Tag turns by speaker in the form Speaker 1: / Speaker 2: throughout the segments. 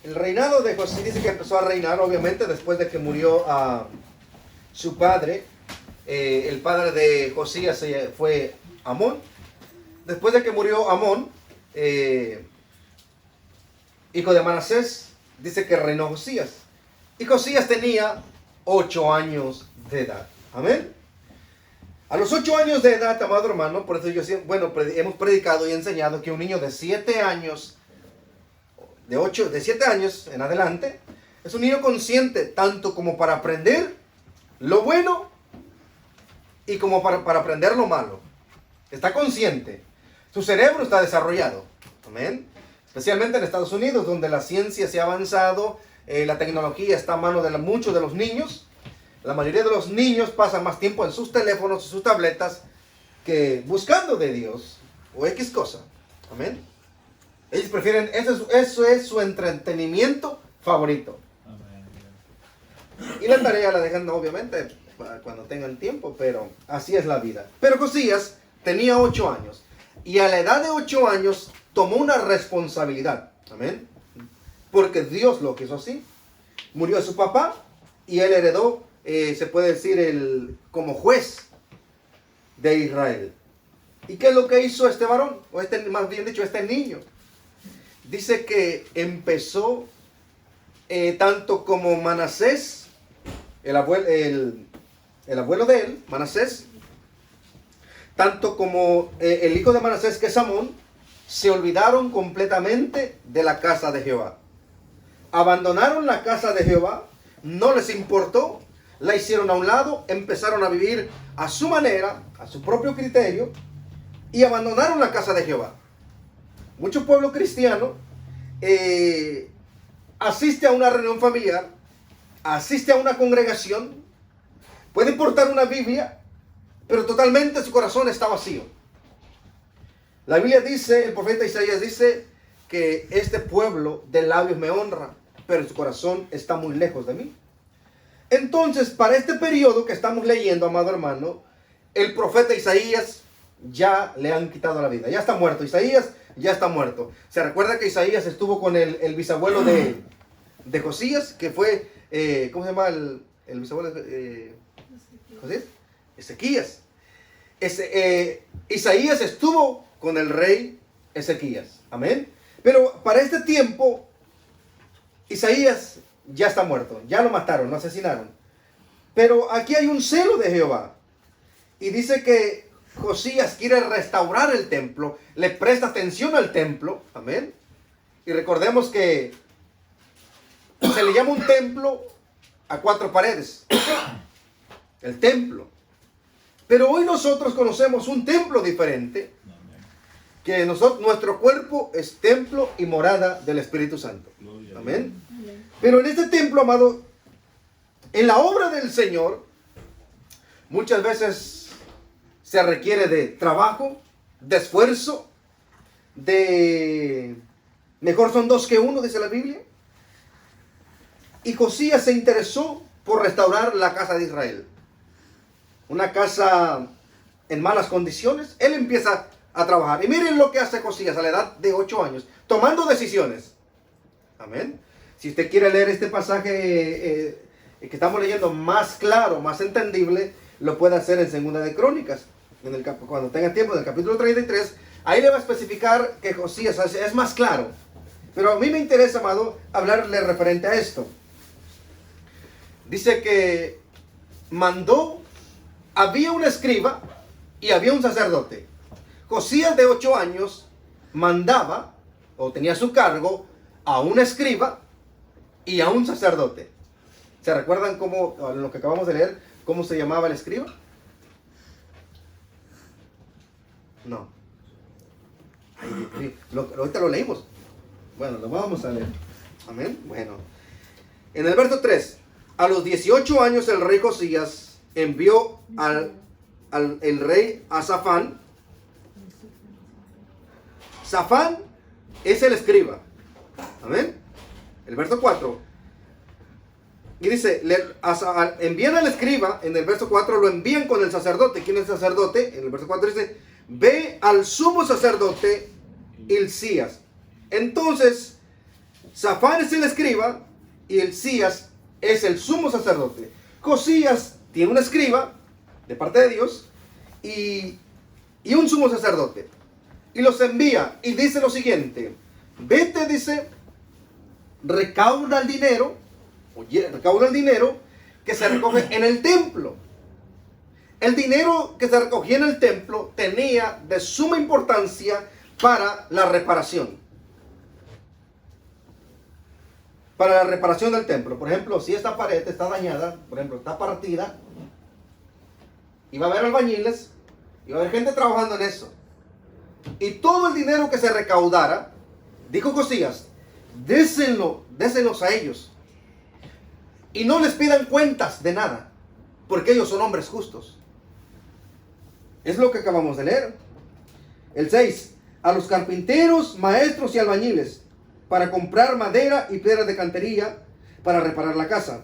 Speaker 1: El reinado de Josías dice que empezó a reinar, obviamente, después de que murió su padre. El padre de Josías fue Amón. Después de que murió Amón, hijo de Manasés, dice que reinó Josías. Y Josías tenía 8 años de edad. Amén. A los 8 años de edad, amado hermano, por eso hemos predicado y enseñado que un niño de 7 años, de 7 años en adelante, es un niño consciente tanto como para aprender lo bueno y como para aprender lo malo. Está consciente. Su cerebro está desarrollado. Amén. Especialmente en Estados Unidos, donde la ciencia se ha avanzado, la tecnología está a mano de muchos de los niños. La mayoría de los niños pasan más tiempo en sus teléfonos y sus tabletas que buscando de Dios o X cosa. Amén. Ellos prefieren, eso es su entretenimiento favorito. Y la tarea la dejan, obviamente, para cuando tengan tiempo, pero así es la vida. Pero Josías tenía 8 años. Y a la edad de 8 años tomó una responsabilidad. Amén. Porque Dios lo quiso así. Murió su papá y él heredó, se puede decir, como juez de Israel. ¿Y qué es lo que hizo este varón? O más bien dicho, este niño. Dice que empezó tanto como Manasés, el abuelo de él, Manasés, tanto como el hijo de Manasés, que es Amón, se olvidaron completamente de la casa de Jehová. Abandonaron la casa de Jehová, no les importó, la hicieron a un lado, empezaron a vivir a su manera, a su propio criterio, y abandonaron la casa de Jehová. Mucho pueblo cristiano asiste a una reunión familiar, asiste a una congregación, puede portar una Biblia, pero totalmente su corazón está vacío. La Biblia dice, el profeta Isaías dice que este pueblo de labios me honra, pero su corazón está muy lejos de mí. Entonces, para este periodo que estamos leyendo, amado hermano, el profeta Isaías ya le han quitado la vida. Ya está muerto. Isaías ya está muerto. Se recuerda que Isaías estuvo con el bisabuelo de Josías, que fue, ¿cómo se llama el bisabuelo de Josías? Ezequías. Isaías estuvo con el rey Ezequías. Amén. Pero para este tiempo, Isaías ya está muerto. Ya lo mataron, lo asesinaron. Pero aquí hay un celo de Jehová. Y dice que Josías quiere restaurar el templo. Le presta atención al templo. Amén. Y recordemos que se le llama un templo a 4 paredes. El templo. Pero hoy nosotros conocemos un templo diferente. Que nuestro cuerpo es templo y morada del Espíritu Santo. Amén. Pero en este templo, amado, en la obra del Señor, muchas veces se requiere de trabajo, de esfuerzo, mejor son 2 que 1, dice la Biblia. Y Josías se interesó por restaurar la casa de Israel. Una casa en malas condiciones. Él empieza a trabajar. Y miren lo que hace Josías a la edad de 8 años, tomando decisiones. Amén. Si usted quiere leer este pasaje que estamos leyendo más claro, más entendible, lo puede hacer en Segunda de Crónicas. Cuando tenga tiempo, en el capítulo 33, ahí le va a especificar que Josías es más claro. Pero a mí me interesa, amado, hablarle referente a esto. Dice que había un escriba y había un sacerdote. Josías de 8 años mandaba, o tenía a su cargo, a un escriba y a un sacerdote. ¿Se recuerdan lo que acabamos de leer, cómo se llamaba el escriba? No. Ahorita lo leímos. Bueno, lo vamos a leer. Amén. Bueno. En el verso 3. A los 18 años el rey Josías envió el rey a Safán. Safán es el escriba. Amén. El verso 4. Y dice, envían al escriba, en el verso 4 lo envían con el sacerdote. ¿Quién es el sacerdote? En el verso 4 dice, ve al sumo sacerdote Hilcías. Entonces Safán es el escriba y Hilcías es el sumo sacerdote. Josías tiene un escriba de parte de Dios y un sumo sacerdote. Y los envía y dice lo siguiente: vete, dice, recauda el dinero que se recoge en el templo. El dinero que se recogía en el templo tenía de suma importancia para la reparación. Para la reparación del templo. Por ejemplo, si esta pared está dañada, por ejemplo, está partida, y va a haber albañiles, y va a haber gente trabajando en eso. Y todo el dinero que se recaudara, dijo Josías, désenlos a ellos. Y no les pidan cuentas de nada, porque ellos son hombres justos. Es lo que acabamos de leer. El 6. A los carpinteros, maestros y albañiles, para comprar madera y piedras de cantería, para reparar la casa.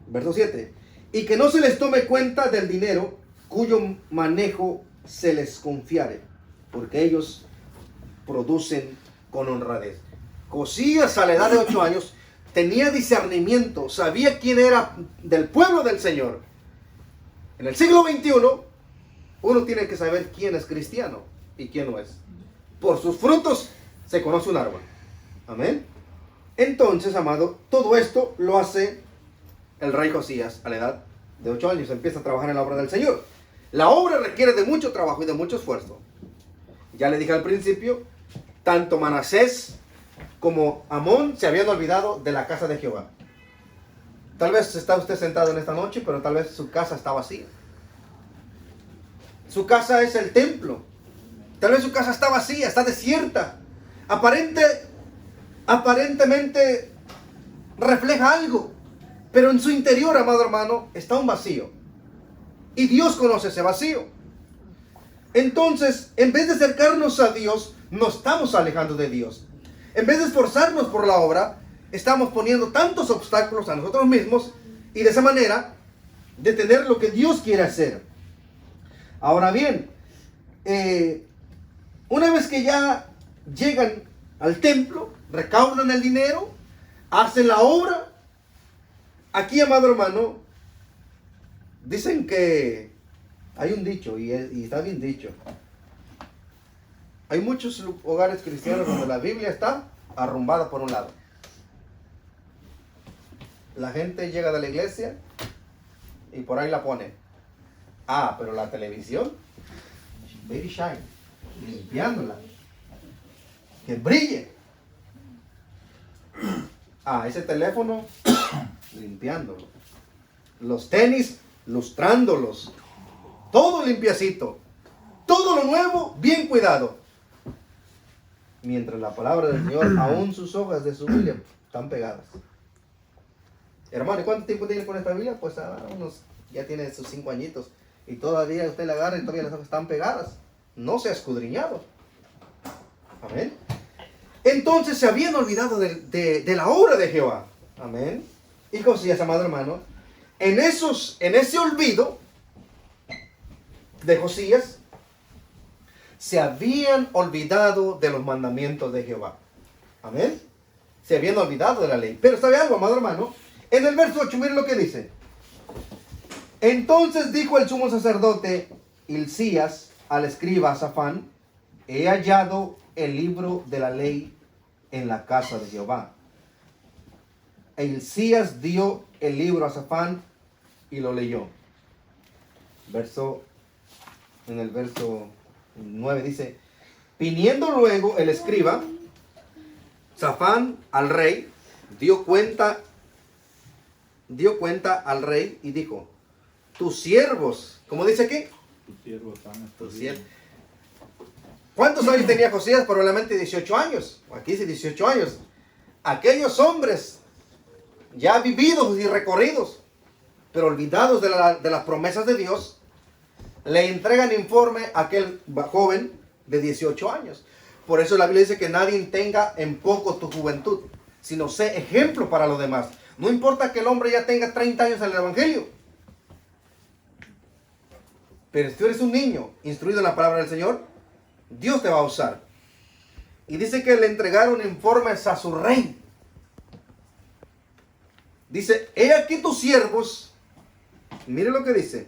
Speaker 1: Verso 7. Y que no se les tome cuenta del dinero cuyo manejo se les confiare, porque ellos producen con honradez. Josías, a la edad de 8 años, tenía discernimiento, sabía quién era del pueblo del Señor. En el siglo XXI, uno tiene que saber quién es cristiano y quién no es. Por sus frutos se conoce un árbol. Amén. Entonces, amado, todo esto lo hace el rey Josías a la edad de 8 años. Empieza a trabajar en la obra del Señor. La obra requiere de mucho trabajo y de mucho esfuerzo. Ya le dije al principio, tanto Manasés como Amón se habían olvidado de la casa de Jehová. Tal vez está usted sentado en esta noche, pero tal vez su casa está vacía. Su casa es el templo. Tal vez su casa está vacía, está desierta. Aparentemente refleja algo, pero en su interior, amado hermano, está un vacío. Y Dios conoce ese vacío. Entonces, en vez de acercarnos a Dios, nos estamos alejando de Dios. En vez de esforzarnos por la obra, estamos poniendo tantos obstáculos a nosotros mismos y de esa manera detener lo que Dios quiere hacer. Ahora bien, una vez que ya llegan al templo, recaudan el dinero, hacen la obra. Aquí, amado hermano, dicen que hay un dicho, y está bien dicho. Hay muchos hogares cristianos donde la Biblia está arrumbada por un lado. La gente llega de la iglesia y por ahí la pone. Pero la televisión, very shine, limpiándola, que brille. Ese teléfono, limpiándolo. Los tenis, lustrándolos. Todo limpiacito. Todo lo nuevo, bien cuidado. Mientras la palabra del Señor, aún sus hojas de su Biblia están pegadas. Hermano, ¿y cuánto tiempo tiene con esta Biblia? Pues ya tiene sus 5 añitos. Y todavía usted la agarra y todavía las hojas están pegadas. No se ha escudriñado. Amén. Entonces se habían olvidado de la obra de Jehová. Amén. Y Josías, amado hermano, en ese olvido de Josías, se habían olvidado de los mandamientos de Jehová. Amén. Se habían olvidado de la ley. Pero ¿sabe algo, amado hermano? En el verso 8, miren lo que dice. Entonces dijo el sumo sacerdote Hilcías al escriba Safán: he hallado el libro de la ley en la casa de Jehová. E Hilcías dio el libro a Safán y lo leyó. En el verso 9 dice: viniendo luego el escriba Safán al rey, dio cuenta al rey y dijo: tus siervos, ¿cómo dice aquí? Tus siervos. ¿Cuántos años tenía Josías? Probablemente 18 años. Aquí dice 18 años. Aquellos hombres ya vividos y recorridos, pero olvidados de las promesas de Dios, le entregan informe a aquel joven de 18 años. Por eso la Biblia dice que nadie tenga en poco tu juventud, sino sé ejemplo para los demás. No importa que el hombre ya tenga 30 años en el Evangelio. Pero si tú eres un niño instruido en la palabra del Señor, Dios te va a usar. Y dice que le entregaron informes a su rey. Dice, he aquí tus siervos, mire lo que dice,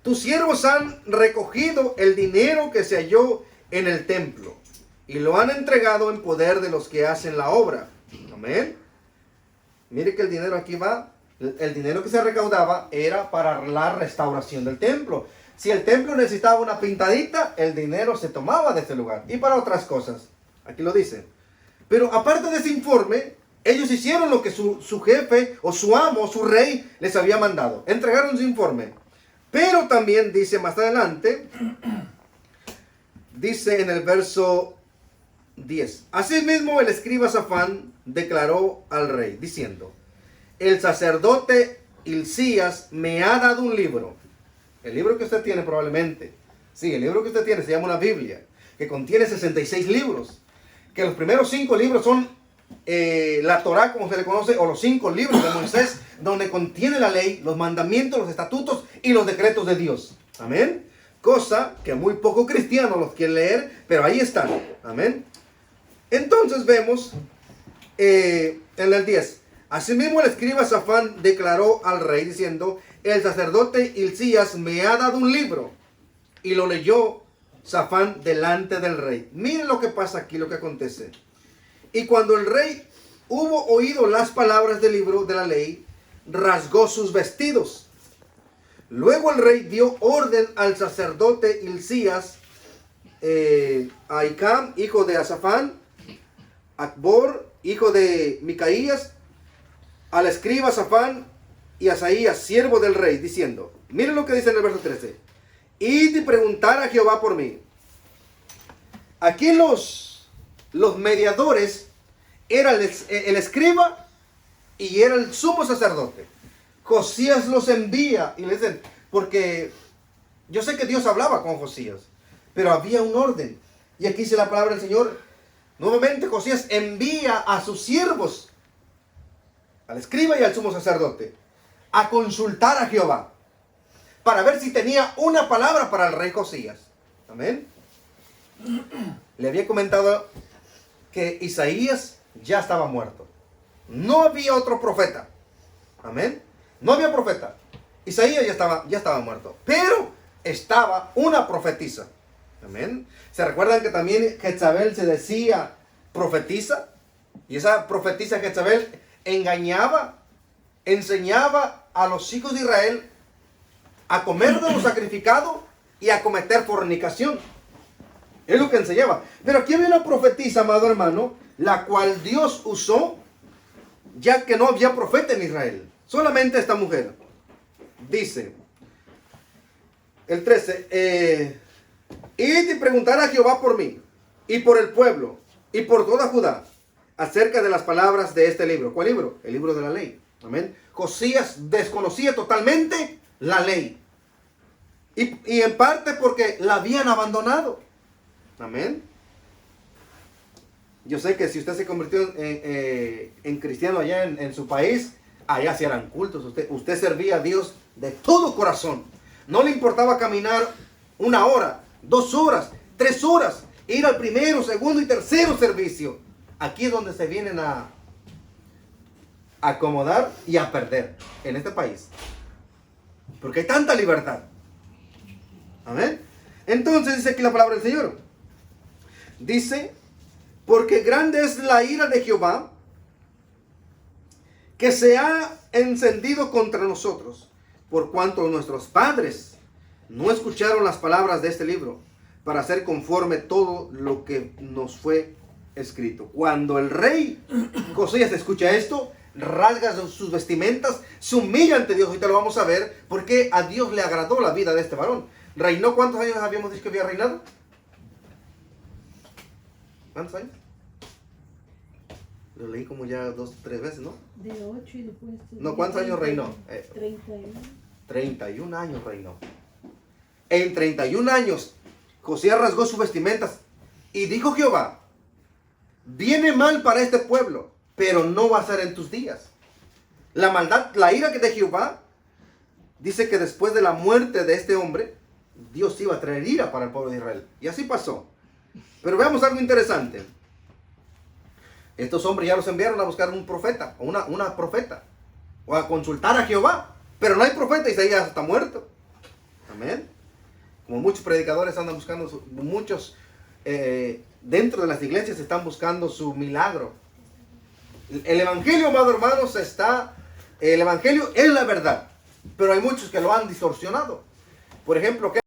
Speaker 1: tus siervos han recogido el dinero que se halló en el templo y lo han entregado en poder de los que hacen la obra. Amén. Mire que el dinero aquí va, el dinero que se recaudaba era para la restauración del templo. Si el templo necesitaba una pintadita, el dinero se tomaba de ese lugar. Y para otras cosas. Aquí lo dice. Pero aparte de ese informe, ellos hicieron lo que su jefe o su amo, su rey, les había mandado. Entregaron su informe. Pero también dice más adelante, dice en el verso 10. Asimismo el escriba Safán declaró al rey, diciendo, el sacerdote Hilcías me ha dado un libro. El libro que usted tiene probablemente. Sí, el libro que usted tiene se llama una Biblia, que contiene 66 libros. Que los primeros 5 libros son la Torá, como se le conoce, o los 5 libros de Moisés, donde contiene la ley, los mandamientos, los estatutos y los decretos de Dios. Amén. Cosa que muy poco cristianos los quieren leer, pero ahí están. Amén. Entonces vemos en el 10. Asimismo el escriba Safán declaró al rey diciendo, el sacerdote Hilcías me ha dado un libro. Y lo leyó Safán delante del rey. Miren lo que pasa aquí, lo que acontece. Y cuando el rey hubo oído las palabras del libro de la ley, rasgó sus vestidos. Luego el rey dio orden al sacerdote Hilcías, a Ahicam, hijo de Asafán, Acbor, hijo de Micaías, al escriba Safán y a Asaías, siervo del rey, diciendo, miren lo que dice en el verso 13, id y preguntar a Jehová por mí. Aquí los mediadores era el escriba y era el sumo sacerdote. Josías los envía y les dicen, porque yo sé que Dios hablaba con Josías, pero había un orden. Y aquí dice la palabra del Señor, nuevamente Josías envía a sus siervos, al escriba y al sumo sacerdote, a consultar a Jehová, para ver si tenía una palabra para el rey Josías. Amén. Le había comentado que Isaías ya estaba muerto. No había otro profeta. Amén. No había profeta. Isaías ya estaba muerto. Pero estaba una profetisa. Amén. ¿Se recuerdan que también Jezabel se decía profetisa? Y esa profetisa Jezabel engañaba, enseñaba a los hijos de Israel a comer de lo sacrificado y a cometer fornicación. Es lo que enseñaba. Pero aquí había una profetisa, amado hermano, la cual Dios usó, ya que no había profeta en Israel. Solamente esta mujer. Dice, el 13, id y preguntar a Jehová por mí, y por el pueblo, y por toda Judá, acerca de las palabras de este libro. ¿Cuál libro? El libro de la ley. Amén. Josías desconocía totalmente la ley. Y en parte porque la habían abandonado. Amén. Yo sé que si usted se convirtió en cristiano allá en su país, allá se harán cultos. Usted servía a Dios de todo corazón. No le importaba caminar 1 hora, 2 horas, 3 horas, ir al primero, segundo y tercero servicio. Aquí es donde se vienen a acomodar y a perder en este país. Porque hay tanta libertad. Amén. Entonces dice aquí la palabra del Señor. Dice, porque grande es la ira de Jehová que se ha encendido contra nosotros, por cuanto nuestros padres no escucharon las palabras de este libro, para hacer conforme todo lo que nos fue escrito. Cuando el rey Josías escucha esto, rasga sus vestimentas, se humilla ante Dios. Ahorita lo vamos a ver, porque a Dios le agradó la vida de este varón. ¿Reinó cuántos años habíamos dicho que había reinado? ¿Cuántos años? Lo leí como ya 2 o 3 veces, ¿no?
Speaker 2: De 8 y después...
Speaker 1: No, ¿cuántos años reinó?
Speaker 2: 31.
Speaker 1: 31 años reinó. En 31 años, Josías rasgó sus vestimentas y dijo Jehová, viene mal para este pueblo, pero no va a ser en tus días. La maldad, la ira que de Jehová, dice que después de la muerte de este hombre, Dios iba a traer ira para el pueblo de Israel. Y así pasó. Pero veamos algo interesante. Estos hombres ya los enviaron a buscar un profeta, o una profeta. o a consultar a Jehová. Pero no hay profeta, Isaías está muerto. Amén. Como muchos predicadores andan buscando, muchos dentro de las iglesias están buscando su milagro. El evangelio, amados hermanos, el evangelio es la verdad, pero hay muchos que lo han distorsionado. Por ejemplo, ¿qué